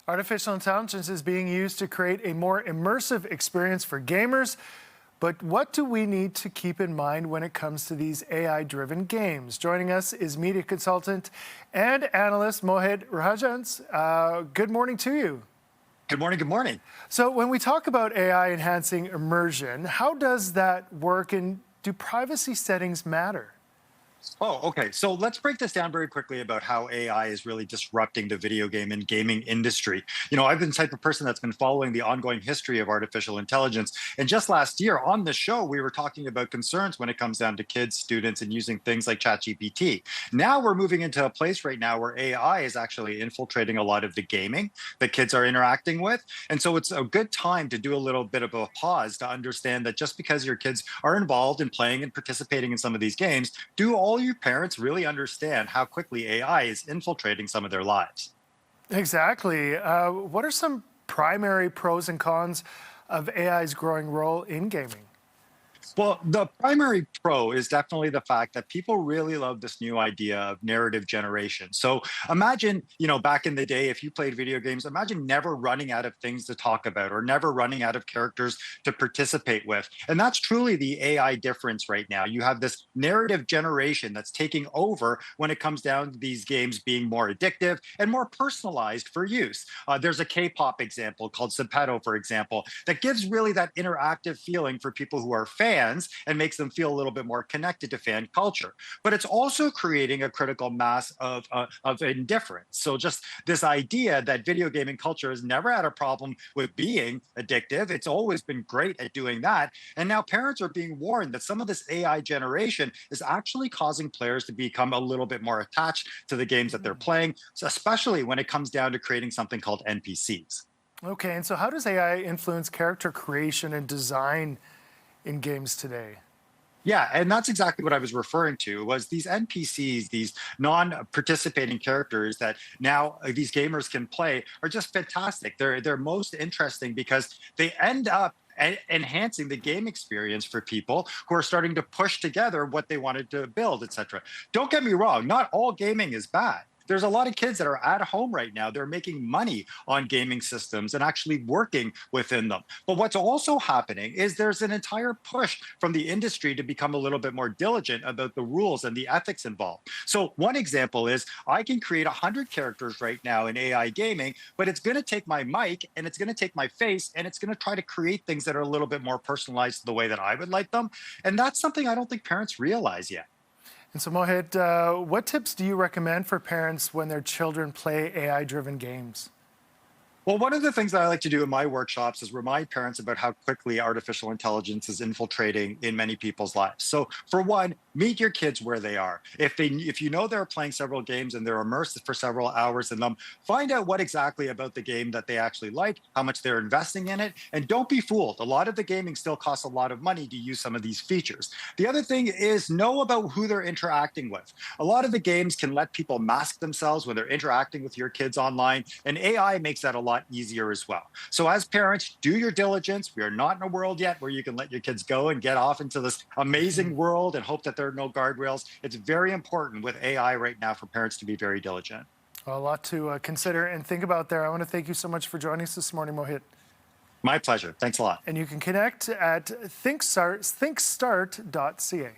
Artificial intelligence is being used to create a more immersive experience for gamers. But what do we need to keep in mind when it comes to these AI-driven games? Joining us is media consultant and analyst Mohi Rajhans. Good morning to you. Good morning, good morning. So when we talk about AI enhancing immersion, how does that work, and do privacy settings matter? Oh, okay. So let's break this down very quickly about how AI is really disrupting the video game and gaming industry. I've been the type of person that's been following the ongoing history of artificial intelligence. And just last year on the show, we were talking about concerns when it comes down to kids, students, and using things like ChatGPT. Now we're moving into a place right now where AI is actually infiltrating a lot of the gaming that kids are interacting with. And so it's a good time to do a little bit of a pause to understand that just because your kids are involved in playing and participating in some of these games, do all you parents really understand how quickly AI is infiltrating some of their lives? Exactly. What are some primary pros and cons of AI's growing role in gaming? Well, the primary pro is definitely the fact that people really love this new idea of narrative generation. So imagine, back in the day, if you played video games, imagine never running out of things to talk about or never running out of characters to participate with. And that's truly the AI difference right now. You have this narrative generation that's taking over when it comes down to these games being more addictive and more personalized for use. There's a K-pop example called Seppeto, for example, that gives really that interactive feeling for people who are fans and makes them feel a little bit more connected to fan culture. But it's also creating a critical mass of indifference. So just this idea that video gaming culture has never had a problem with being addictive. It's always been great at doing that. And now parents are being warned that some of this AI generation is actually causing players to become a little bit more attached to the games that they're playing, so especially when it comes down to creating something called NPCs. Okay, and so how does AI influence character creation and design in games today? Yeah, and that's exactly what I was referring to was these NPCs, these non-participating characters that now these gamers can play are just fantastic. They're most interesting because they end up enhancing the game experience for people who are starting to push together what they wanted to build, etc. Don't get me wrong, not all gaming is bad. There's a lot of kids that are at home right now. They're making money on gaming systems and actually working within them. But what's also happening is there's an entire push from the industry to become a little bit more diligent about the rules and the ethics involved. So one example is I can create 100 characters right now in AI gaming, but it's going to take my mic and it's going to take my face and it's going to try to create things that are a little bit more personalized the way that I would like them. And that's something I don't think parents realize yet. And so, Mohit, what tips do you recommend for parents when their children play AI-driven games? Well, one of the things that I like to do in my workshops is remind parents about how quickly artificial intelligence is infiltrating in many people's lives. So for one, meet your kids where they are. If you know they're playing several games and they're immersed for several hours in them, find out what exactly about the game that they actually like, how much they're investing in it, and don't be fooled. A lot of the gaming still costs a lot of money to use some of these features. The other thing is know about who they're interacting with. A lot of the games can let people mask themselves when they're interacting with your kids online, and AI makes that a lot easier as well. So as parents, do your diligence. We are not in a world yet where you can let your kids go and get off into this amazing world and hope that there are no guardrails. It's very important with AI right now for parents to be very diligent. Well, a lot to consider and think about there. I want to thank you so much for joining us this morning, Mohit. My pleasure. Thanks a lot. And you can connect at thinkstart.ca.